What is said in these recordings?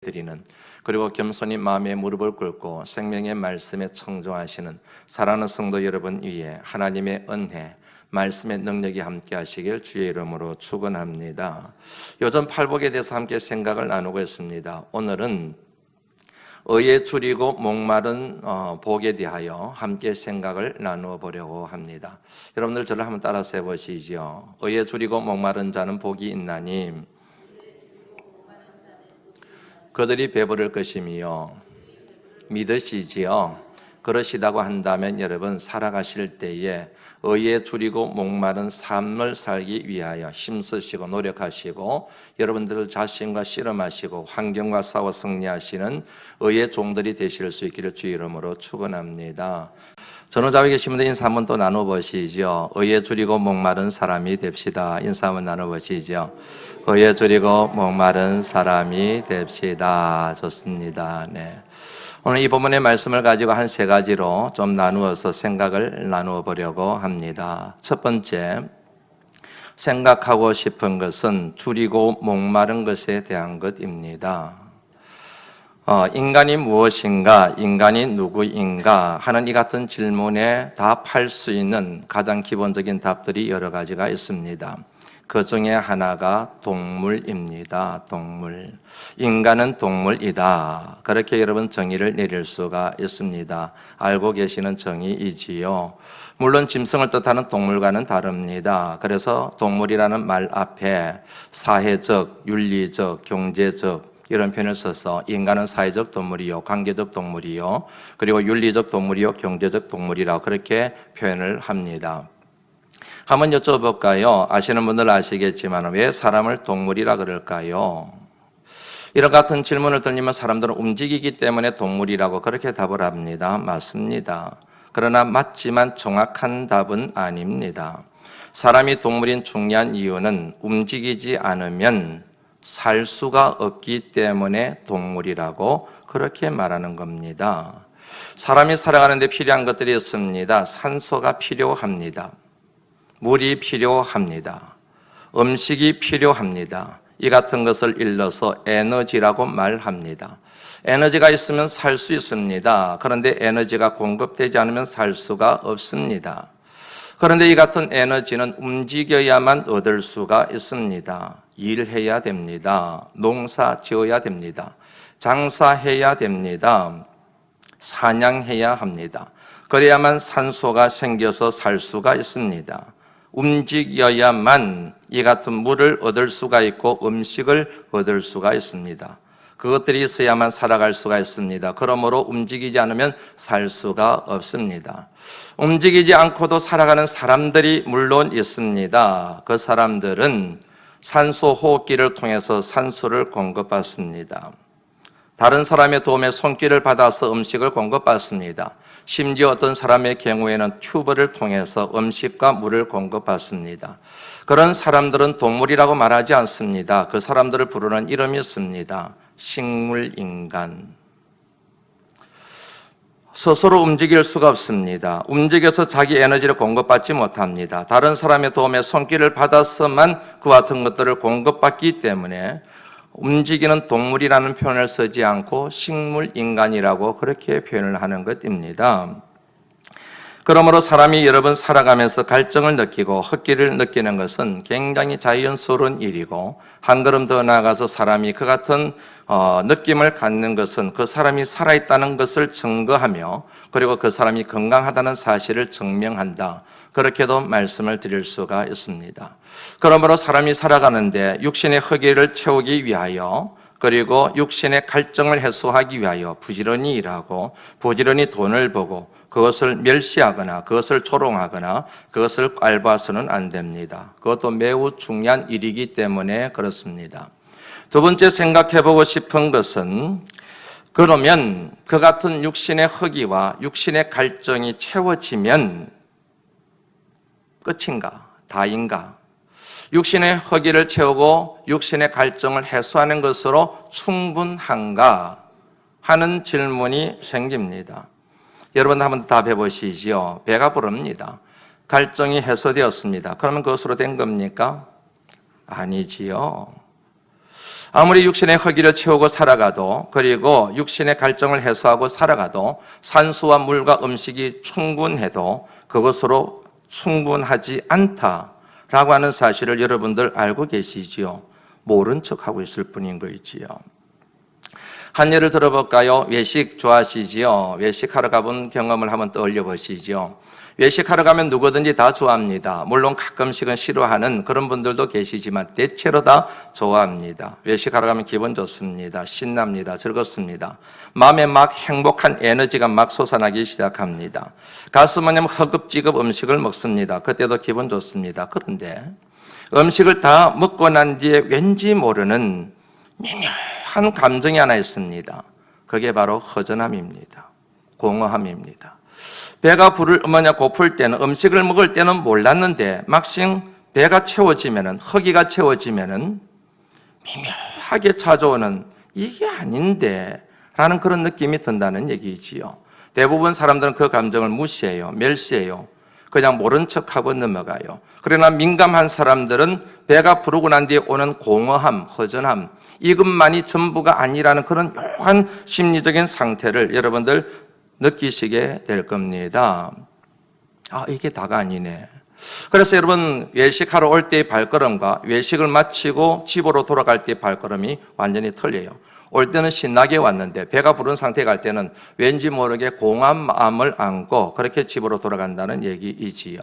드리는, 그리고 겸손히 마음의 무릎을 꿇고 생명의 말씀에 청종하시는 사랑하는 성도 여러분 위에 하나님의 은혜, 말씀의 능력이 함께 하시길 주의 이름으로 축원합니다. 요즘 팔복에 대해서 함께 생각을 나누고 있습니다. 오늘은 의에 줄이고 목마른 복에 대하여 함께 생각을 나누어 보려고 합니다. 여러분들 저를 한번 따라서 해보시죠. 의에 줄이고 목마른 자는 복이 있나니 그들이 배부를 것이며, 믿으시지요? 그러시다고 한다면 여러분 살아가실 때에 의에 줄이고 목마른 삶을 살기 위하여 힘쓰시고 노력하시고 여러분들 자신과 씨름하시고 환경과 싸워 승리하시는 의의 종들이 되실 수 있기를 주의 이름으로 축원합니다. 전후좌우에 계신 분들 인사 한번 또 나눠보시죠. 의에 줄이고 목마른 사람이 됩시다. 인사 한번 나눠보시죠. 의에 줄이고 목마른 사람이 됩시다. 좋습니다. 네. 오늘 이 본문의 말씀을 가지고 한 세 가지로 좀 나누어서 생각을 나누어 보려고 합니다. 첫 번째, 생각하고 싶은 것은 줄이고 목마른 것에 대한 것입니다. 인간이 무엇인가, 인간이 누구인가 하는 이 같은 질문에 답할 수 있는 가장 기본적인 답들이 여러 가지가 있습니다. 그 중에 하나가 동물입니다. 동물. 인간은 동물이다. 그렇게 여러분 정의를 내릴 수가 있습니다. 알고 계시는 정의이지요. 물론 짐승을 뜻하는 동물과는 다릅니다. 그래서 동물이라는 말 앞에 사회적, 윤리적, 경제적 이런 표현을 써서 인간은 사회적 동물이요, 관계적 동물이요, 그리고 윤리적 동물이요, 경제적 동물이라고 그렇게 표현을 합니다. 한번 여쭤볼까요? 아시는 분들 아시겠지만 왜 사람을 동물이라 그럴까요? 이런 같은 질문을 들리면 사람들은 움직이기 때문에 동물이라고 그렇게 답을 합니다. 맞습니다. 그러나 맞지만 정확한 답은 아닙니다. 사람이 동물인 중요한 이유는 움직이지 않으면 살 수가 없기 때문에 동물이라고 그렇게 말하는 겁니다. 사람이 살아가는 데 필요한 것들이 있습니다. 산소가 필요합니다. 물이 필요합니다. 음식이 필요합니다. 이 같은 것을 일러서 에너지라고 말합니다. 에너지가 있으면 살 수 있습니다. 그런데 에너지가 공급되지 않으면 살 수가 없습니다. 그런데 이 같은 에너지는 움직여야만 얻을 수가 있습니다. 일해야 됩니다. 농사 지어야 됩니다. 장사해야 됩니다. 사냥해야 합니다. 그래야만 산소가 생겨서 살 수가 있습니다. 움직여야만 이 같은 물을 얻을 수가 있고 음식을 얻을 수가 있습니다. 그것들이 있어야만 살아갈 수가 있습니다. 그러므로 움직이지 않으면 살 수가 없습니다. 움직이지 않고도 살아가는 사람들이 물론 있습니다. 그 사람들은 산소 호흡기를 통해서 산소를 공급받습니다. 다른 사람의 도움에 손길을 받아서 음식을 공급받습니다. 심지어 어떤 사람의 경우에는 튜브를 통해서 음식과 물을 공급받습니다. 그런 사람들은 동물이라고 말하지 않습니다. 그 사람들을 부르는 이름이 있습니다. 식물인간. 스스로 움직일 수가 없습니다. 움직여서 자기 에너지를 공급받지 못합니다. 다른 사람의 도움에 손길을 받아서만 그와 같은 것들을 공급받기 때문에 움직이는 동물이라는 표현을 쓰지 않고 식물인간이라고 그렇게 표현을 하는 것입니다. 그러므로 사람이 여러 번 살아가면서 갈증을 느끼고 헛기를 느끼는 것은 굉장히 자연스러운 일이고, 한 걸음 더 나아가서 사람이 그 같은 느낌을 갖는 것은 그 사람이 살아있다는 것을 증거하며, 그리고 그 사람이 건강하다는 사실을 증명한다. 그렇게도 말씀을 드릴 수가 있습니다. 그러므로 사람이 살아가는데 육신의 허기를 채우기 위하여, 그리고 육신의 갈증을 해소하기 위하여 부지런히 일하고 부지런히 돈을 벌고 그것을 멸시하거나 그것을 조롱하거나 그것을 꽐봐서는 안 됩니다. 그것도 매우 중요한 일이기 때문에 그렇습니다. 두 번째 생각해보고 싶은 것은, 그러면 그 같은 육신의 허기와 육신의 갈증이 채워지면 끝인가? 다인가? 육신의 허기를 채우고 육신의 갈증을 해소하는 것으로 충분한가 하는 질문이 생깁니다. 여러분 한번 답해 보시지요. 배가 부릅니다. 갈증이 해소되었습니다. 그러면 그것으로 된 겁니까? 아니지요. 아무리 육신의 허기를 채우고 살아가도, 그리고 육신의 갈증을 해소하고 살아가도 산수와 물과 음식이 충분해도 그것으로 충분하지 않다라고 하는 사실을 여러분들 알고 계시지요? 모른 척하고 있을 뿐인 거이지요. 한 예를 들어볼까요? 외식 좋아하시지요? 외식하러 가본 경험을 한번 떠올려 보시죠. 외식하러 가면 누구든지 다 좋아합니다. 물론 가끔씩은 싫어하는 그런 분들도 계시지만 대체로 다 좋아합니다. 외식하러 가면 기분 좋습니다. 신납니다. 즐겁습니다. 마음에 막 행복한 에너지가 막 솟아나기 시작합니다. 가서 뭐냐면 허겁지겁 음식을 먹습니다. 그때도 기분 좋습니다. 그런데 음식을 다 먹고 난 뒤에 왠지 모르는 미묘한 감정이 하나 있습니다. 그게 바로 허전함입니다. 공허함입니다. 배가 고플 때는, 음식을 먹을 때는 몰랐는데 막상 배가 채워지면은, 허기가 채워지면은 미묘하게 찾아오는 이게 아닌데 라는 그런 느낌이 든다는 얘기지요. 대부분 사람들은 그 감정을 무시해요. 멸시해요. 그냥 모른 척하고 넘어가요. 그러나 민감한 사람들은 배가 부르고 난 뒤에 오는 공허함, 허전함, 이것만이 전부가 아니라는 그런 묘한 심리적인 상태를 여러분들 느끼시게 될 겁니다. 이게 다가 아니네. 그래서 여러분, 외식하러 올 때의 발걸음과 외식을 마치고 집으로 돌아갈 때의 발걸음이 완전히 틀려요. 올 때는 신나게 왔는데 배가 부른 상태에 갈 때는 왠지 모르게 공허한 마음을 안고 그렇게 집으로 돌아간다는 얘기이지요.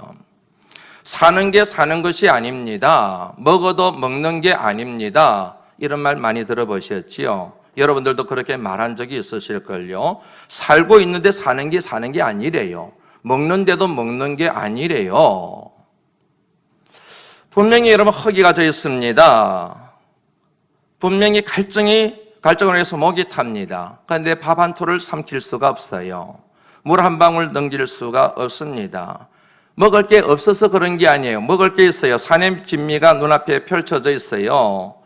사는 게 사는 것이 아닙니다. 먹어도 먹는 게 아닙니다. 이런 말 많이 들어보셨지요? 여러분들도 그렇게 말한 적이 있으실걸요. 살고 있는데 사는 게 아니래요. 먹는데도 먹는 게 아니래요. 분명히 여러분 허기가 져 있습니다. 분명히 갈증을 해서 목이 탑니다. 그런데 밥 한 토를 삼킬 수가 없어요. 물 한 방울 넘길 수가 없습니다. 먹을 게 없어서 그런 게 아니에요. 먹을 게 있어요. 산의 진미가 눈앞에 펼쳐져 있어요.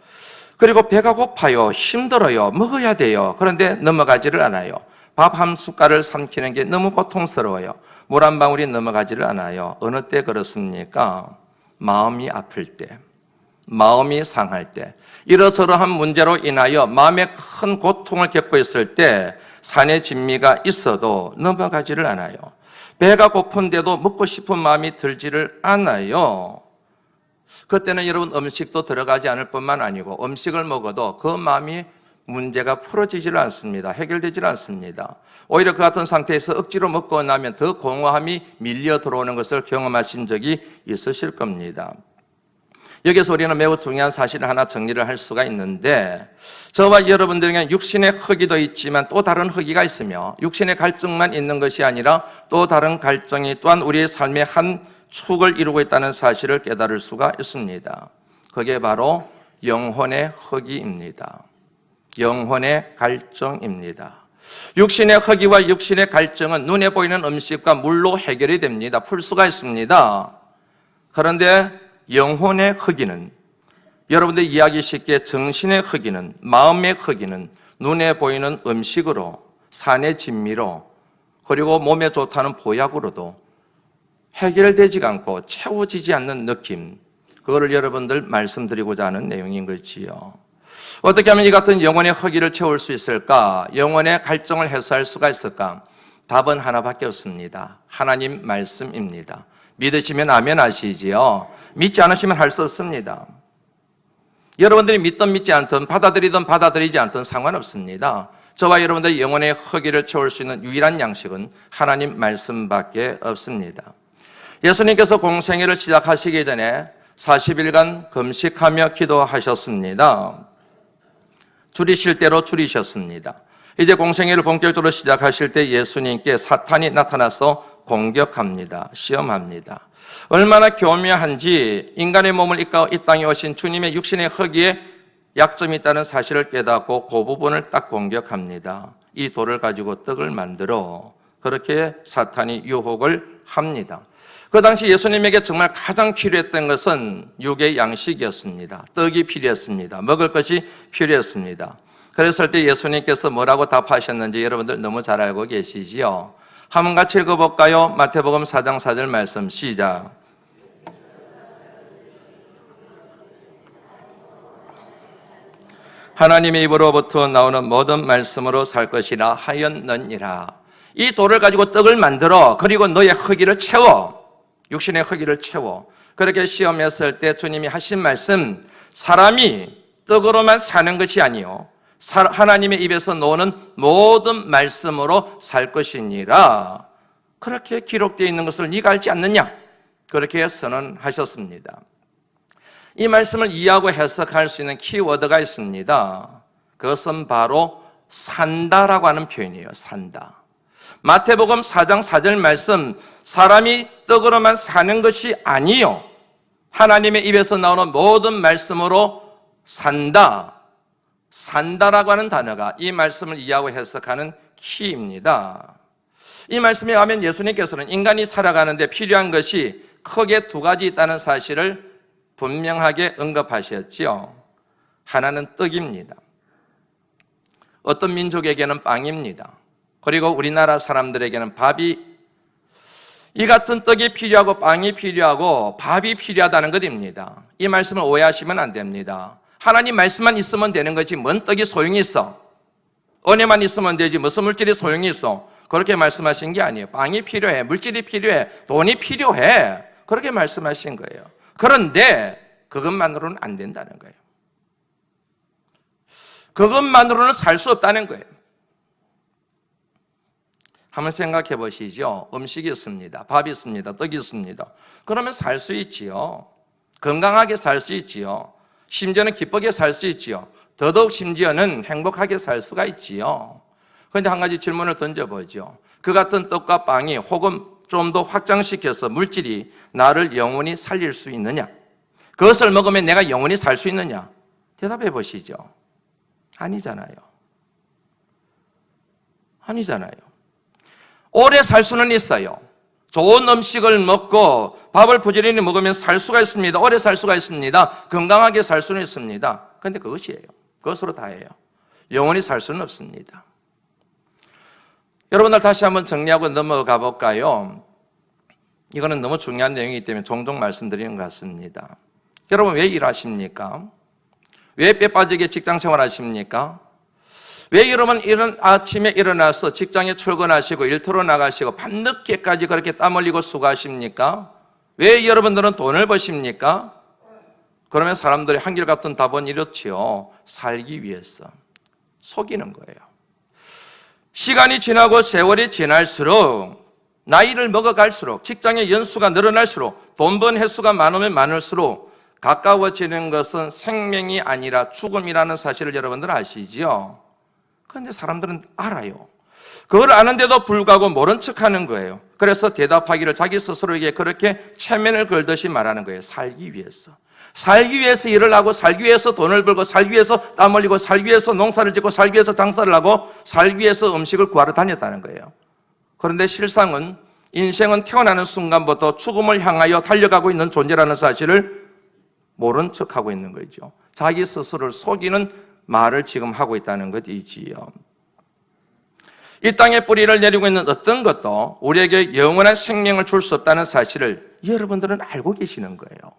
그리고 배가 고파요. 힘들어요. 먹어야 돼요. 그런데 넘어가지를 않아요. 밥 한 숟갈을 삼키는 게 너무 고통스러워요. 물 한 방울이 넘어가지를 않아요. 어느 때 그렇습니까? 마음이 아플 때, 마음이 상할 때, 이러저러한 문제로 인하여 마음에 큰 고통을 겪고 있을 때 산의 진미가 있어도 넘어가지를 않아요. 배가 고픈데도 먹고 싶은 마음이 들지를 않아요. 그때는 여러분 음식도 들어가지 않을 뿐만 아니고 음식을 먹어도 그 마음이 문제가 풀어지지를 않습니다. 해결되지를 않습니다. 오히려 그 같은 상태에서 억지로 먹고 나면 더 공허함이 밀려 들어오는 것을 경험하신 적이 있으실 겁니다. 여기서 우리는 매우 중요한 사실을 하나 정리를 할 수가 있는데, 저와 여러분들에게 육신의 허기도 있지만 또 다른 허기가 있으며 육신의 갈증만 있는 것이 아니라 또 다른 갈증이 또한 우리의 삶의 한 축을 이루고 있다는 사실을 깨달을 수가 있습니다. 그게 바로 영혼의 허기입니다. 영혼의 갈증입니다. 육신의 허기와 육신의 갈증은 눈에 보이는 음식과 물로 해결이 됩니다. 풀 수가 있습니다. 그런데 영혼의 허기는, 여러분들 이해하기 쉽게 정신의 허기는, 마음의 허기는 눈에 보이는 음식으로, 산의 진미로, 그리고 몸에 좋다는 보약으로도 해결되지가 않고 채워지지 않는 느낌, 그거를 여러분들 말씀드리고자 하는 내용인 거지요. 어떻게 하면 이 같은 영혼의 허기를 채울 수 있을까? 영혼의 갈증을 해소할 수가 있을까? 답은 하나밖에 없습니다. 하나님 말씀입니다. 믿으시면 아멘 하시지요. 믿지 않으시면 할 수 없습니다. 여러분들이 믿든 믿지 않든 받아들이든 받아들이지 않든 상관없습니다. 저와 여러분들의 영혼의 허기를 채울 수 있는 유일한 양식은 하나님 말씀밖에 없습니다. 예수님께서 공생애를 시작하시기 전에 40일간 금식하며 기도하셨습니다. 줄이실 대로 줄이셨습니다. 이제 공생애를 본격적으로 시작하실 때 예수님께 사탄이 나타나서 공격합니다. 시험합니다. 얼마나 교묘한지 인간의 몸을 입고 이 땅에 오신 주님의 육신의 허기에 약점이 있다는 사실을 깨닫고 그 부분을 딱 공격합니다. 이 돌을 가지고 떡을 만들어, 그렇게 사탄이 유혹을 합니다. 그 당시 예수님에게 정말 가장 필요했던 것은 육의 양식이었습니다. 떡이 필요했습니다. 먹을 것이 필요했습니다. 그랬을 때 예수님께서 뭐라고 답하셨는지 여러분들 너무 잘 알고 계시지요. 한번 같이 읽어볼까요? 마태복음 4장 4절 말씀 시작. 하나님의 입으로부터 나오는 모든 말씀으로 살 것이라 하였느니라. 이 돌을 가지고 떡을 만들어 그리고 너의 허기를 채워, 육신의 허기를 채워. 그렇게 시험했을 때 주님이 하신 말씀, 사람이 떡으로만 사는 것이 아니요 하나님의 입에서 나오는 모든 말씀으로 살 것이니라. 그렇게 기록되어 있는 것을 네가 알지 않느냐? 그렇게 선언하셨습니다. 이 말씀을 이해하고 해석할 수 있는 키워드가 있습니다. 그것은 바로 산다라고 하는 표현이에요. 산다. 마태복음 4장 4절 말씀, 사람이 떡으로만 사는 것이 아니요 하나님의 입에서 나오는 모든 말씀으로 산다. 산다라고 하는 단어가 이 말씀을 이해하고 해석하는 키입니다. 이 말씀에 의하면 예수님께서는 인간이 살아가는데 필요한 것이 크게 두 가지 있다는 사실을 분명하게 언급하셨지요. 하나는 떡입니다. 어떤 민족에게는 빵입니다. 그리고 우리나라 사람들에게는 밥이, 이 같은 떡이 필요하고 빵이 필요하고 밥이 필요하다는 것입니다. 이 말씀을 오해하시면 안 됩니다. 하나님 말씀만 있으면 되는 거지 뭔 떡이 소용이 있어? 은혜만 있으면 되지 무슨 물질이 소용이 있어? 그렇게 말씀하신 게 아니에요. 빵이 필요해, 물질이 필요해, 돈이 필요해, 그렇게 말씀하신 거예요. 그런데 그것만으로는 안 된다는 거예요. 그것만으로는 살 수 없다는 거예요. 한번 생각해 보시죠. 음식이 있습니다. 밥이 있습니다. 떡이 있습니다. 그러면 살 수 있지요. 건강하게 살 수 있지요. 심지어는 기쁘게 살 수 있지요. 더더욱 심지어는 행복하게 살 수가 있지요. 그런데 한 가지 질문을 던져보죠. 그 같은 떡과 빵이 혹은 좀 더 확장시켜서 물질이 나를 영원히 살릴 수 있느냐? 그것을 먹으면 내가 영원히 살 수 있느냐? 대답해 보시죠. 아니잖아요. 아니잖아요. 오래 살 수는 있어요. 좋은 음식을 먹고 밥을 부지런히 먹으면 살 수가 있습니다. 오래 살 수가 있습니다. 건강하게 살 수는 있습니다. 그런데 그것이에요. 그것으로 다예요. 영원히 살 수는 없습니다. 여러분들 다시 한번 정리하고 넘어가 볼까요? 이거는 너무 중요한 내용이기 때문에 종종 말씀드리는 것 같습니다. 여러분 왜 일하십니까? 왜 빼빠지게 직장생활 하십니까? 왜 여러분 아침에 일어나서 직장에 출근하시고 일터로 나가시고 밤늦게까지 그렇게 땀 흘리고 수고하십니까? 왜 여러분들은 돈을 버십니까? 그러면 사람들이 한결같은 답은 이렇지요. 살기 위해서. 속이는 거예요. 시간이 지나고 세월이 지날수록 나이를 먹어갈수록 직장의 연수가 늘어날수록 돈 번 횟수가 많으면 많을수록 가까워지는 것은 생명이 아니라 죽음이라는 사실을 여러분들 아시지요? 그런데 사람들은 알아요. 그걸 아는데도 불구하고 모른 척하는 거예요. 그래서 대답하기를 자기 스스로에게 그렇게 체면을 걸듯이 말하는 거예요. 살기 위해서. 살기 위해서 일을 하고 살기 위해서 돈을 벌고 살기 위해서 땀 흘리고 살기 위해서 농사를 짓고 살기 위해서 장사를 하고 살기 위해서 음식을 구하러 다녔다는 거예요. 그런데 실상은 인생은 태어나는 순간부터 죽음을 향하여 달려가고 있는 존재라는 사실을 모른 척하고 있는 거죠. 자기 스스로를 속이는 말을 지금 하고 있다는 것이지요. 이 땅에 뿌리를 내리고 있는 어떤 것도 우리에게 영원한 생명을 줄 수 없다는 사실을 여러분들은 알고 계시는 거예요.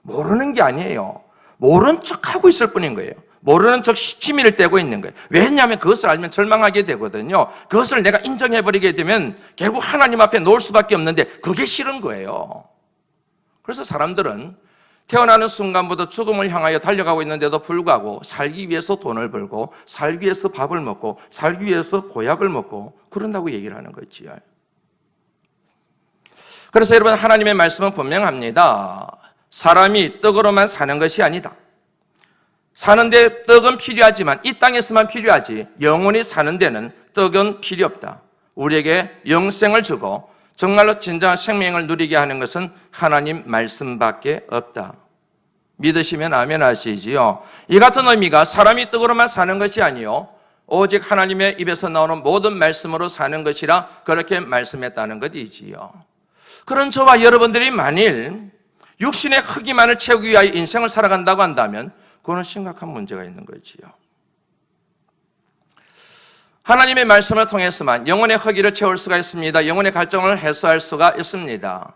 모르는 게 아니에요. 모른 척하고 있을 뿐인 거예요. 모르는 척 시치미를 떼고 있는 거예요. 왜냐하면 그것을 알면 절망하게 되거든요. 그것을 내가 인정해버리게 되면 결국 하나님 앞에 놓을 수밖에 없는데 그게 싫은 거예요. 그래서 사람들은 태어나는 순간부터 죽음을 향하여 달려가고 있는데도 불구하고 살기 위해서 돈을 벌고 살기 위해서 밥을 먹고 살기 위해서 보약을 먹고 그런다고 얘기를 하는 거지요. 그래서 여러분 하나님의 말씀은 분명합니다. 사람이 떡으로만 사는 것이 아니다. 사는데 떡은 필요하지만 이 땅에서만 필요하지 영원히 사는 데는 떡은 필요 없다. 우리에게 영생을 주고 정말로 진정한 생명을 누리게 하는 것은 하나님 말씀밖에 없다. 믿으시면 아멘 하시지요. 이 같은 의미가 사람이 떡으로만 사는 것이 아니요 오직 하나님의 입에서 나오는 모든 말씀으로 사는 것이라 그렇게 말씀했다는 것이지요. 그런 저와 여러분들이 만일 육신의 크기만을 채우기 위하여 인생을 살아간다고 한다면 그거는 심각한 문제가 있는 거지요. 하나님의 말씀을 통해서만 영혼의 허기를 채울 수가 있습니다. 영혼의 갈증을 해소할 수가 있습니다.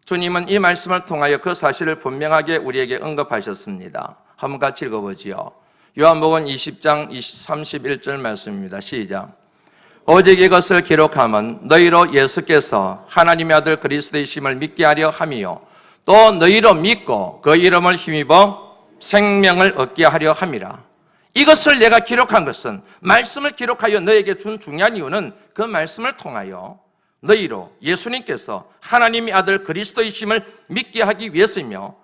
주님은 이 말씀을 통하여 그 사실을 분명하게 우리에게 언급하셨습니다. 한번 같이 읽어보지요. 요한복음 20장 31절 말씀입니다. 시작. 오직 이것을 기록함은 너희로 예수께서 하나님의 아들 그리스도이심을 믿게 하려 함이요 또 너희로 믿고 그 이름을 힘입어 생명을 얻게 하려 함이라. 이것을 내가 기록한 것은, 말씀을 기록하여 너에게 준 중요한 이유는 그 말씀을 통하여 너희로 예수님께서 하나님의 아들 그리스도이심을 믿게 하기 위해서이며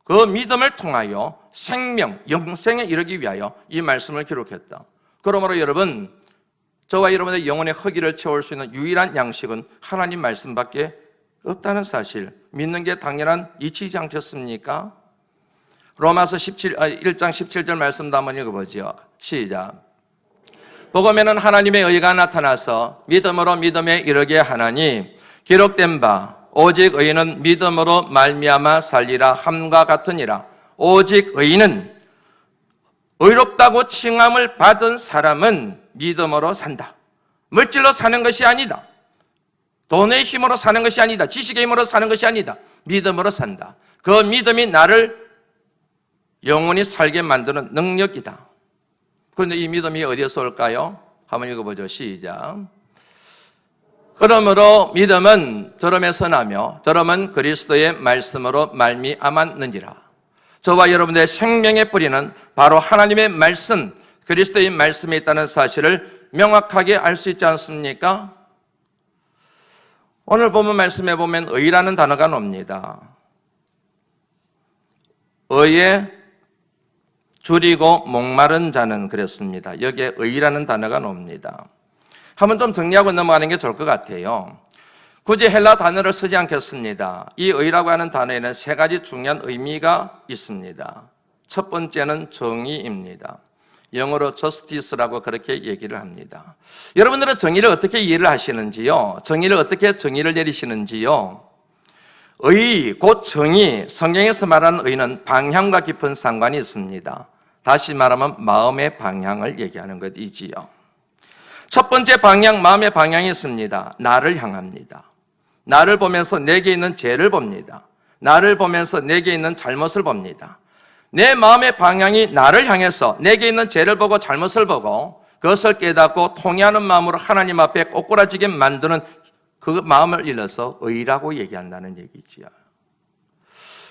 그 믿음을 통하여 생명, 영생에 이르기 위하여 이 말씀을 기록했다. 그러므로 여러분, 저와 여러분의 영혼의 허기를 채울 수 있는 유일한 양식은 하나님 말씀밖에 없다는 사실, 믿는 게 당연한 이치이지 않겠습니까? 로마서 1장 17절 말씀도 한번 읽어보죠. 시작. 복음에는 하나님의 의가 나타나서 믿음으로 믿음에 이르게 하나니 기록된 바 오직 의인은 믿음으로 말미암아 살리라 함과 같으니라. 오직 의인은, 의롭다고 칭함을 받은 사람은 믿음으로 산다. 물질로 사는 것이 아니다. 돈의 힘으로 사는 것이 아니다. 지식의 힘으로 사는 것이 아니다. 믿음으로 산다. 그 믿음이 나를 영원히 살게 만드는 능력이다. 그런데 이 믿음이 어디에서 올까요? 한번 읽어보죠. 시작. 그러므로 믿음은 들음에서 나며 들음은 그리스도의 말씀으로 말미암았느니라. 저와 여러분의 생명의 뿌리는 바로 하나님의 말씀, 그리스도의 말씀에 있다는 사실을 명확하게 알 수 있지 않습니까? 오늘 본문 말씀에 보면 의라는 단어가 나옵니다. 의에 줄이고 목마른 자는 그랬습니다. 여기에 의라는 단어가 나옵니다. 한번 좀 정리하고 넘어가는 게 좋을 것 같아요. 굳이 헬라 단어를 쓰지 않겠습니다. 이 의라고 하는 단어에는 세 가지 중요한 의미가 있습니다. 첫 번째는 정의입니다. 영어로 justice라고 그렇게 얘기를 합니다. 여러분들은 정의를 어떻게 이해를 하시는지요? 정의를 어떻게 정의를 내리시는지요? 의, 곧 정의, 성경에서 말하는 의는 방향과 깊은 상관이 있습니다. 다시 말하면 마음의 방향을 얘기하는 것이지요. 첫 번째 방향, 마음의 방향이 있습니다. 나를 향합니다. 나를 보면서 내게 있는 죄를 봅니다. 나를 보면서 내게 있는 잘못을 봅니다. 내 마음의 방향이 나를 향해서 내게 있는 죄를 보고 잘못을 보고 그것을 깨닫고 통회하는 마음으로 하나님 앞에 꼬꾸라지게 만드는 그 마음을 일러서 의라고 얘기한다는 얘기지요.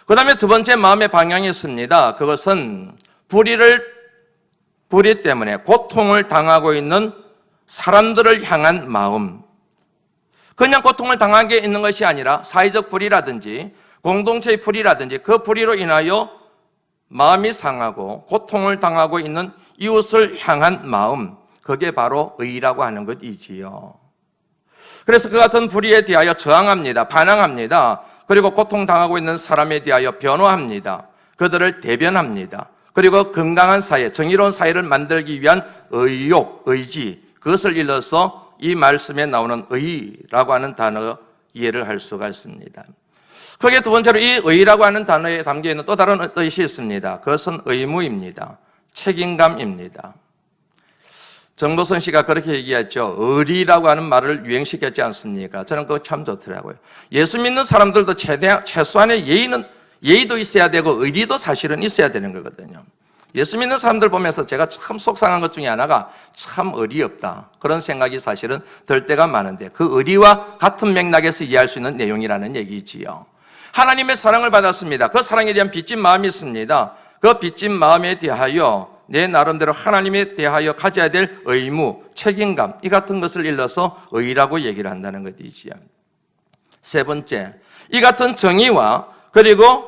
그 다음에 두 번째 마음의 방향이 있습니다. 그것은 불의 때문에 고통을 당하고 있는 사람들을 향한 마음. 그냥 고통을 당하게 있는 것이 아니라 사회적 불의라든지 공동체의 불의라든지 그 불의로 인하여 마음이 상하고 고통을 당하고 있는 이웃을 향한 마음, 그게 바로 의라고 하는 것이지요. 그래서 그 같은 불의에 대하여 저항합니다. 반항합니다. 그리고 고통당하고 있는 사람에 대하여 변호합니다. 그들을 대변합니다. 그리고 건강한 사회, 정의로운 사회를 만들기 위한 의욕, 의지, 그것을 일러서 이 말씀에 나오는 의라고 하는 단어 이해를 할 수가 있습니다. 크게 두 번째로 이 의라고 하는 단어에 담겨있는 또 다른 뜻이 있습니다. 그것은 의무입니다. 책임감입니다. 정도선 씨가 그렇게 얘기했죠. 의리라고 하는 말을 유행시켰지 않습니까? 저는 그거 참 좋더라고요. 예수 믿는 사람들도 최소한의 예의도 있어야 되고 의리도 사실은 있어야 되는 거거든요. 예수 믿는 사람들 보면서 제가 참 속상한 것 중에 하나가 참 의리 없다, 그런 생각이 사실은 들 때가 많은데 그 의리와 같은 맥락에서 이해할 수 있는 내용이라는 얘기지요. 하나님의 사랑을 받았습니다. 그 사랑에 대한 빚진 마음이 있습니다. 그 빚진 마음에 대하여 내 나름대로 하나님에 대하여 가져야 될 의무, 책임감, 이 같은 것을 일러서 의라고 얘기를 한다는 것이지요. 세 번째, 이 같은 정의와 그리고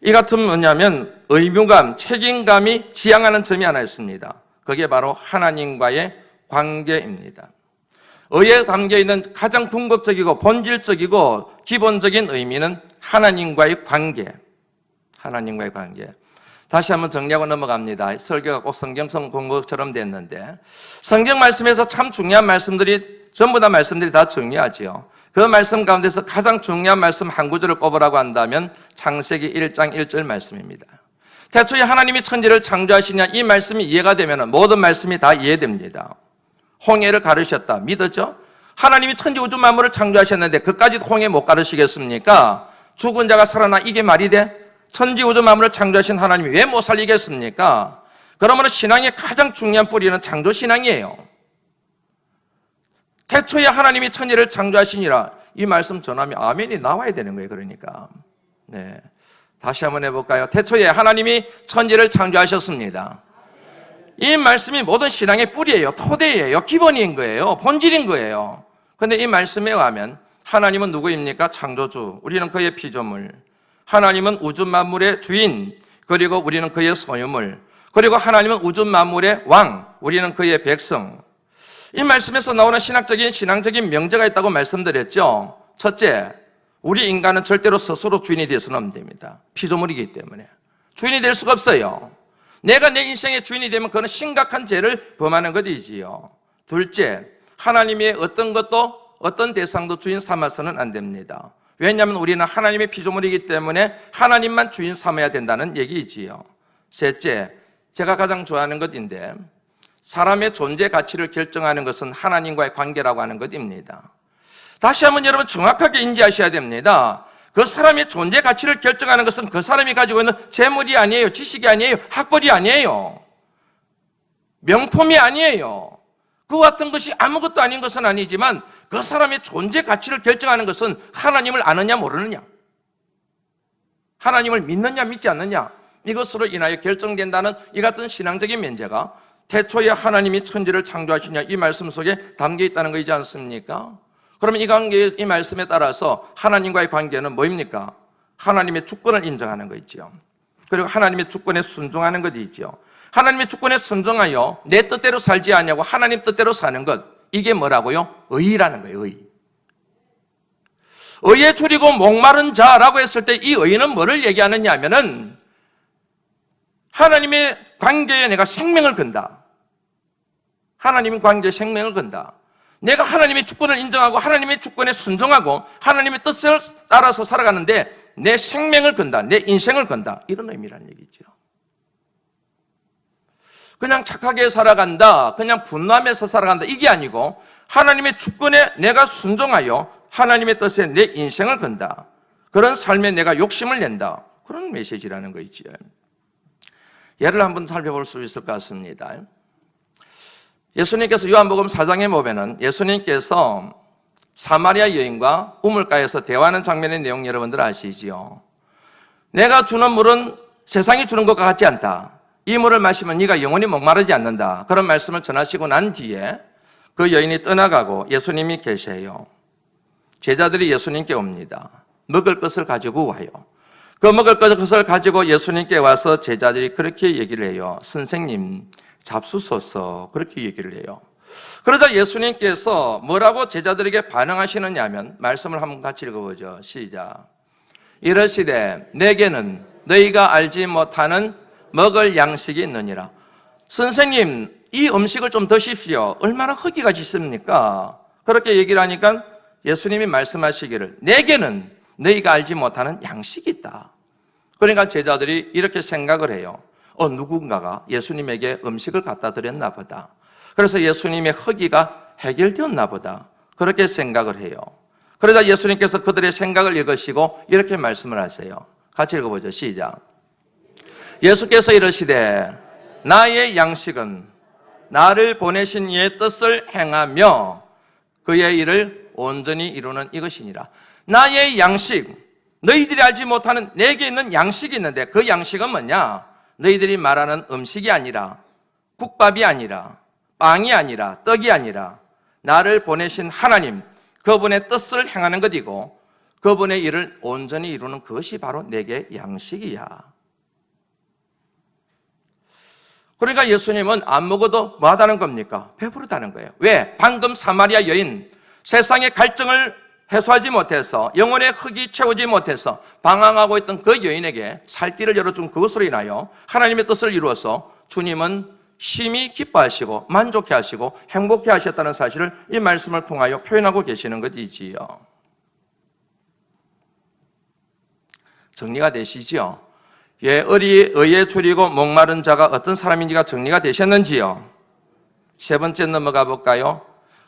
이 같은 뭐냐면 의무감, 책임감이 지향하는 점이 하나 있습니다. 그게 바로 하나님과의 관계입니다. 의에 담겨있는 가장 궁극적이고 본질적이고 기본적인 의미는 하나님과의 관계. 하나님과의 관계. 다시 한번 정리하고 넘어갑니다. 설교가 꼭 성경성 공부처럼 됐는데 성경 말씀에서 참 중요한 말씀들이 전부 다 말씀들이 다 중요하지요. 그 말씀 가운데서 가장 중요한 말씀 한 구절을 꼽으라고 한다면 창세기 1장 1절 말씀입니다. 태초에 하나님이 천지를 창조하시냐, 이 말씀이 이해가 되면 모든 말씀이 다 이해됩니다. 홍해를 가르셨다, 믿었죠? 하나님이 천지 우주 만물을 창조하셨는데 그까지 홍해 못 가르시겠습니까? 죽은 자가 살아나, 이게 말이 돼? 천지 우주 만물을 창조하신 하나님이 왜 못 살리겠습니까? 그러므로 신앙의 가장 중요한 뿌리는 창조신앙이에요. 태초에 하나님이 천지를 창조하시니라. 이 말씀 전하면 아멘이 나와야 되는 거예요. 그러니까. 네. 다시 한번 해볼까요? 태초에 하나님이 천지를 창조하셨습니다. 이 말씀이 모든 신앙의 뿌리예요. 토대예요. 기본인 거예요. 본질인 거예요. 그런데 이 말씀에 의하면 하나님은 누구입니까? 창조주. 우리는 그의 피조물. 하나님은 우주 만물의 주인. 그리고 우리는 그의 소유물. 그리고 하나님은 우주 만물의 왕. 우리는 그의 백성. 이 말씀에서 나오는 신학적인 신앙적인 명제가 있다고 말씀드렸죠. 첫째, 우리 인간은 절대로 스스로 주인이 되어서는 안 됩니다. 피조물이기 때문에 주인이 될 수가 없어요. 내가 내 인생의 주인이 되면 그는 심각한 죄를 범하는 것이지요. 둘째, 하나님의 어떤 것도 어떤 대상도 주인 삼아서는 안 됩니다. 왜냐하면 우리는 하나님의 피조물이기 때문에 하나님만 주인 삼아야 된다는 얘기이지요. 셋째, 제가 가장 좋아하는 것인데 사람의 존재 가치를 결정하는 것은 하나님과의 관계라고 하는 것입니다. 다시 한번 여러분 정확하게 인지하셔야 됩니다. 그 사람의 존재 가치를 결정하는 것은 그 사람이 가지고 있는 재물이 아니에요. 지식이 아니에요. 학벌이 아니에요. 명품이 아니에요. 그와 같은 것이 아무것도 아닌 것은 아니지만 그 사람의 존재 가치를 결정하는 것은 하나님을 아느냐 모르느냐, 하나님을 믿느냐 믿지 않느냐, 이것으로 인하여 결정된다는 이 같은 신앙적인 면제가 태초에 하나님이 천지를 창조하시냐 이 말씀 속에 담겨 있다는 것이지 않습니까? 그러면 이 관계, 이 말씀에 따라서 하나님과의 관계는 뭐입니까? 하나님의 주권을 인정하는 것이죠. 그리고 하나님의 주권에 순종하는 것이죠. 하나님의 주권에 순종하여 내 뜻대로 살지 아니하고 하나님 뜻대로 사는 것, 이게 뭐라고요? 의라는 거예요. 의에 줄이고 목마른 자라고 했을 때 이 의는 뭐를 얘기하느냐 하면은 하나님의 관계에 내가 생명을 건다. 하나님의 관계에 생명을 건다. 내가 하나님의 주권을 인정하고 하나님의 주권에 순종하고 하나님의 뜻을 따라서 살아가는데 내 생명을 건다. 내 인생을 건다. 이런 의미라는 얘기죠. 그냥 착하게 살아간다. 그냥 분노하면서 살아간다. 이게 아니고 하나님의 주권에 내가 순종하여 하나님의 뜻에 내 인생을 건다. 그런 삶에 내가 욕심을 낸다. 그런 메시지라는 거있죠. 예를 한번 살펴볼 수 있을 것 같습니다. 예수님께서 요한복음 4장에 보면은 예수님께서 사마리아 여인과 우물가에서 대화하는 장면의 내용 여러분들 아시지요? 내가 주는 물은 세상이 주는 것과 같지 않다. 이 물을 마시면 네가 영원히 목마르지 않는다. 그런 말씀을 전하시고 난 뒤에 그 여인이 떠나가고 예수님이 계세요. 제자들이 예수님께 옵니다. 먹을 것을 가지고 와요. 그 먹을 것을 가지고 예수님께 와서 제자들이 그렇게 얘기를 해요. 선생님, 잡수소서. 그렇게 얘기를 해요. 그러자 예수님께서 뭐라고 제자들에게 반응하시느냐 하면 말씀을 한번 같이 읽어보죠. 시작. 이러시되 내게는 너희가 알지 못하는 먹을 양식이 있느니라. 선생님, 이 음식을 좀 드십시오. 얼마나 허기가 짙습니까? 그렇게 얘기를 하니까 예수님이 말씀하시기를 내게는 너희가 알지 못하는 양식이 있다. 그러니까 제자들이 이렇게 생각을 해요. 누군가가 예수님에게 음식을 갖다 드렸나 보다. 그래서 예수님의 허기가 해결되었나 보다. 그렇게 생각을 해요. 그러자 예수님께서 그들의 생각을 읽으시고 이렇게 말씀을 하세요. 같이 읽어보죠. 시작. 예수께서 이르시되 나의 양식은 나를 보내신 이의 뜻을 행하며 그의 일을 온전히 이루는 이것이니라. 나의 양식, 너희들이 알지 못하는 내게 있는 양식이 있는데 그 양식은 뭐냐? 너희들이 말하는 음식이 아니라 국밥이 아니라 빵이 아니라 떡이 아니라 나를 보내신 하나님, 그분의 뜻을 행하는 것이고 그분의 일을 온전히 이루는 그것이 바로 내게 양식이야. 그러니까 예수님은 안 먹어도 뭐 하다는 겁니까? 배부르다는 거예요. 왜? 방금 사마리아 여인, 세상의 갈증을 해소하지 못해서 영혼의 흙이 채우지 못해서 방황하고 있던 그 여인에게 살 길을 열어준 그것으로 인하여 하나님의 뜻을 이루어서 주님은 심히 기뻐하시고 만족해 하시고 행복해 하셨다는 사실을 이 말씀을 통하여 표현하고 계시는 것이지요. 정리가 되시지요? 예, 의에 줄이고 목마른 자가 어떤 사람인지가 정리가 되셨는지요? 세 번째 넘어가 볼까요?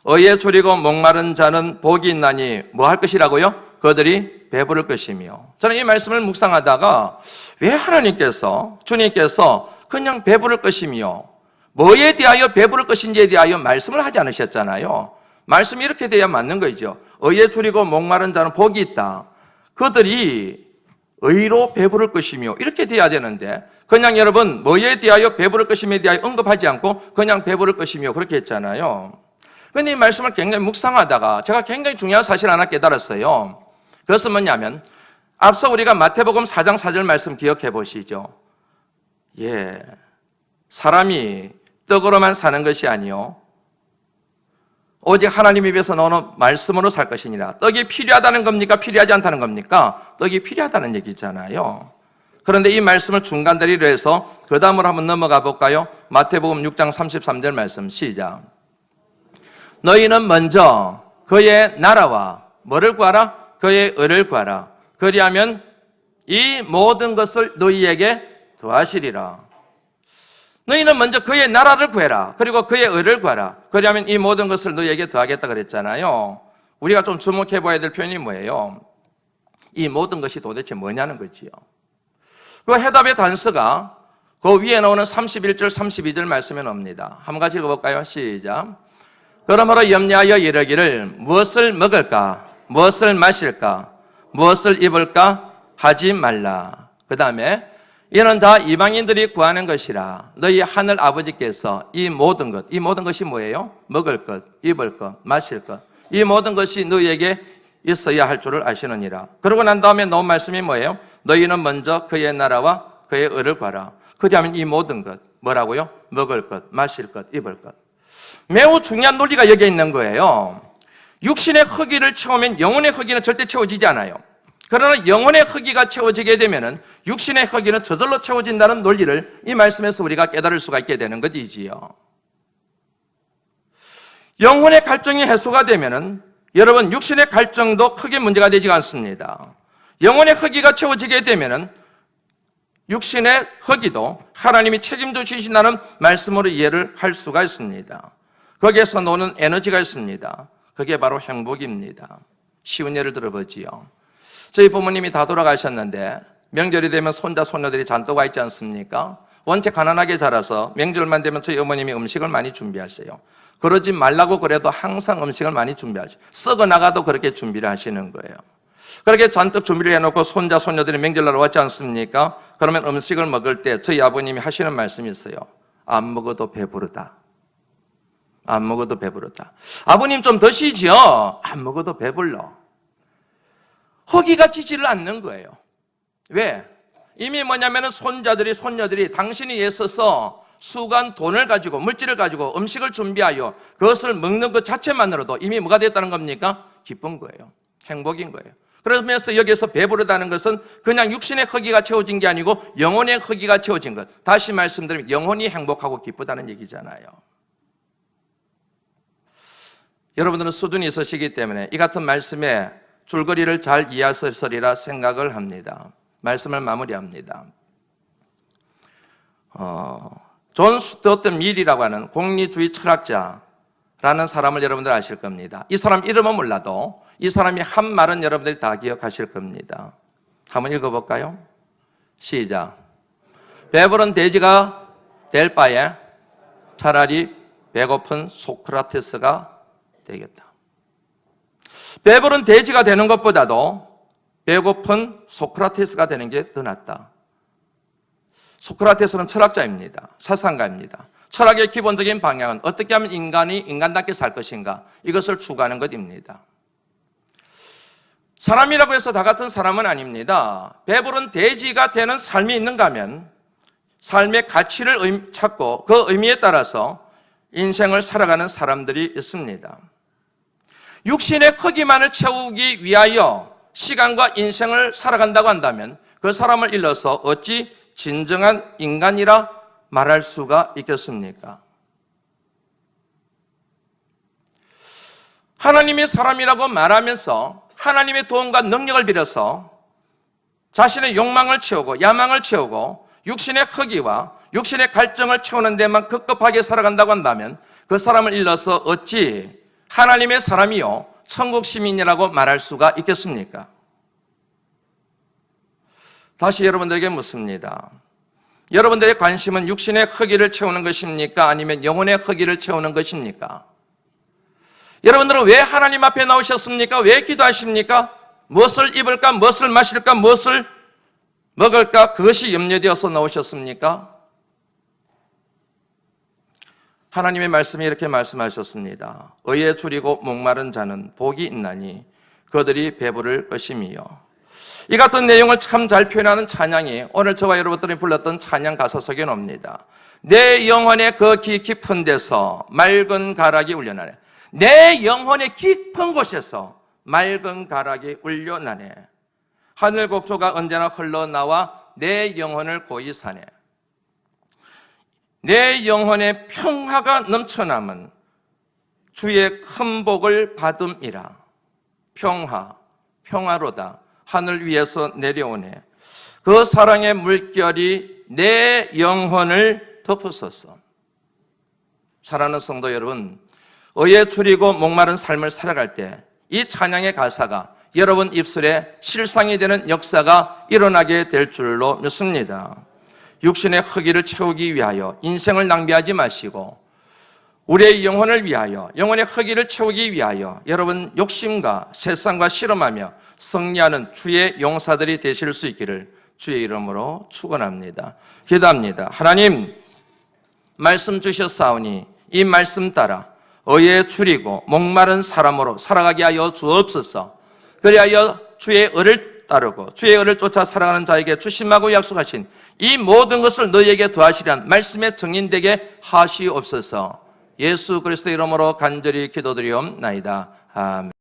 의에 줄이고 목마른 자는 복이 있나니 뭐 할 것이라고요? 그들이 배부를 것이며. 저는 이 말씀을 묵상하다가 왜 하나님께서, 주님께서 그냥 배부를 것이며 뭐에 대하여 배부를 것인지에 대하여 말씀을 하지 않으셨잖아요. 말씀이 이렇게 돼야 맞는 거죠. 의에 줄이고 목마른 자는 복이 있다. 그들이 의로 배부를 것이며 이렇게 돼야 되는데 그냥 여러분 뭐에 대하여 배부를 것임에 대하여 언급하지 않고 그냥 배부를 것이며 그렇게 했잖아요. 그런데 이 말씀을 굉장히 묵상하다가 제가 굉장히 중요한 사실 하나 깨달았어요. 그것은 뭐냐면 앞서 우리가 마태복음 4장 4절 말씀 기억해 보시죠. 사람이 떡으로만 사는 것이 아니요 오직 하나님 입에서 나오는 말씀으로 살 것이니라. 떡이 필요하다는 겁니까? 필요하지 않다는 겁니까? 떡이 필요하다는 얘기잖아요. 그런데 이 말씀을 중간다리로 해서 그 다음으로 한번 넘어가 볼까요? 마태복음 6장 33절 말씀 시작. 너희는 먼저 그의 나라와 뭐를 구하라? 그의 의를 구하라. 그리하면 이 모든 것을 너희에게 더하시리라. 너희는 먼저 그의 나라를 구해라. 그리고 그의 의를 구하라. 그리하면 이 모든 것을 너희에게 더하겠다 그랬잖아요. 우리가 좀 주목해 봐야 될 표현이 뭐예요? 이 모든 것이 도대체 뭐냐는 거지요. 그 해답의 단서가 그 위에 나오는 31절 32절 말씀에 나옵니다. 한 가지 읽어볼까요? 시작. 그러므로 염려하여 이르기를 무엇을 먹을까? 무엇을 마실까? 무엇을 입을까? 하지 말라. 그 다음에 이는 다 이방인들이 구하는 것이라. 너희 하늘 아버지께서 이 모든 것이 뭐예요? 먹을 것, 입을 것, 마실 것. 이 모든 것이 너희에게 있어야 할 줄을 아시느니라. 그러고 난 다음에 나온 말씀이 뭐예요? 너희는 먼저 그의 나라와 그의 의를 구하라. 그리하면 이 모든 것, 뭐라고요? 먹을 것, 마실 것, 입을 것. 매우 중요한 논리가 여기에 있는 거예요. 육신의 허기를 채우면 영혼의 허기는 절대 채워지지 않아요. 그러나 영혼의 허기가 채워지게 되면 육신의 허기는 저절로 채워진다는 논리를 이 말씀에서 우리가 깨달을 수가 있게 되는 것이지요. 영혼의 갈증이 해소가 되면 여러분 육신의 갈증도 크게 문제가 되지 않습니다. 영혼의 허기가 채워지게 되면 육신의 허기도 하나님이 책임져 주신다는 말씀으로 이해를 할 수가 있습니다. 거기에서 노는 에너지가 있습니다. 그게 바로 행복입니다. 쉬운 예를 들어보지요. 저희 부모님이 다 돌아가셨는데 명절이 되면 손자, 손녀들이 잔뜩 와 있지 않습니까? 원체 가난하게 자라서 명절만 되면 저희 어머님이 음식을 많이 준비하세요. 그러지 말라고 그래도 항상 음식을 많이 준비하셔요. 썩어 나가도 그렇게 준비를 하시는 거예요. 그렇게 잔뜩 준비를 해놓고 손자, 손녀들이 명절날 왔지 않습니까? 그러면 음식을 먹을 때 저희 아버님이 하시는 말씀이 있어요. 안 먹어도 배부르다. 안 먹어도 배부르다. 아버님 좀 드시죠? 안 먹어도 배불러. 허기가 지지를 않는 거예요. 왜? 이미 뭐냐면은 손자들이, 손녀들이 당신이 애써서 수간 돈을 가지고, 물질을 가지고 음식을 준비하여 그것을 먹는 것 자체만으로도 이미 뭐가 됐다는 겁니까? 기쁜 거예요. 행복인 거예요. 그러면서 여기서 배부르다는 것은 그냥 육신의 허기가 채워진 게 아니고 영혼의 허기가 채워진 것. 다시 말씀드리면 영혼이 행복하고 기쁘다는 얘기잖아요. 여러분들은 수준이 있으시기 때문에 이 같은 말씀에 줄거리를 잘 이해하셨으리라 생각을 합니다. 말씀을 마무리합니다. 존 스튜어트 밀이라고 하는 공리주의 철학자라는 사람을 여러분들 아실 겁니다. 이 사람 이름은 몰라도 이 사람이 한 말은 여러분들이 다 기억하실 겁니다. 한번 읽어볼까요? 시작. 배부른 돼지가 될 바에 차라리 배고픈 소크라테스가 되겠다. 배부른 돼지가 되는 것보다도 배고픈 소크라테스가 되는 게 더 낫다. 소크라테스는 철학자입니다. 사상가입니다. 철학의 기본적인 방향은 어떻게 하면 인간이 인간답게 살 것인가, 이것을 추구하는 것입니다. 사람이라고 해서 다 같은 사람은 아닙니다. 배부른 돼지가 되는 삶이 있는가 하면 삶의 가치를 찾고 그 의미에 따라서 인생을 살아가는 사람들이 있습니다. 육신의 허기만을 채우기 위하여 시간과 인생을 살아간다고 한다면 그 사람을 일러서 어찌 진정한 인간이라 말할 수가 있겠습니까? 하나님의 사람이라고 말하면서 하나님의 도움과 능력을 빌어서 자신의 욕망을 채우고 야망을 채우고 육신의 허기와 육신의 갈증을 채우는 데만 급급하게 살아간다고 한다면 그 사람을 일러서 어찌 하나님의 사람이요 천국 시민이라고 말할 수가 있겠습니까? 다시 여러분들에게 묻습니다. 여러분들의 관심은 육신의 허기를 채우는 것입니까? 아니면 영혼의 허기를 채우는 것입니까? 여러분들은 왜 하나님 앞에 나오셨습니까? 왜 기도하십니까? 무엇을 입을까? 무엇을 마실까? 무엇을 먹을까? 그것이 염려되어서 나오셨습니까? 하나님의 말씀이 이렇게 말씀하셨습니다. 의에 줄이고 목마른 자는 복이 있나니 그들이 배부를 것이며. 이 같은 내용을 참 잘 표현하는 찬양이 오늘 저와 여러분들이 불렀던 찬양 가사 속에 옵니다. 내 영혼의 그 깊은 데서 맑은 가락이 울려나네. 내 영혼의 깊은 곳에서 맑은 가락이 울려나네. 하늘 곡조가 언제나 흘러나와 내 영혼을 고이 사네. 내 영혼의 평화가 넘쳐남은 주의 큰 복을 받음이라. 평화로다. 하늘 위에서 내려오네. 그 사랑의 물결이 내 영혼을 덮었었어. 사랑하는 성도 여러분, 의에 줄이고 목마른 삶을 살아갈 때 이 찬양의 가사가 여러분 입술에 실상이 되는 역사가 일어나게 될 줄로 믿습니다. 육신의 허기를 채우기 위하여 인생을 낭비하지 마시고 우리의 영혼을 위하여, 영혼의 허기를 채우기 위하여 여러분 욕심과 세상과 실험하며 승리하는 주의 용사들이 되실 수 있기를 주의 이름으로 축원합니다. 기도합니다. 하나님, 말씀 주셨사오니 이 말씀 따라 의에 줄이고 목마른 사람으로 살아가게 하여 주옵소서. 그리하여 주의 의를 따르고 주의 의를 쫓아 살아가는 자에게 주심하고 약속하신 이 모든 것을 너희에게 더하시리란 말씀의 증인되게 하시옵소서. 예수 그리스도 이름으로 간절히 기도드리옵나이다. 아멘.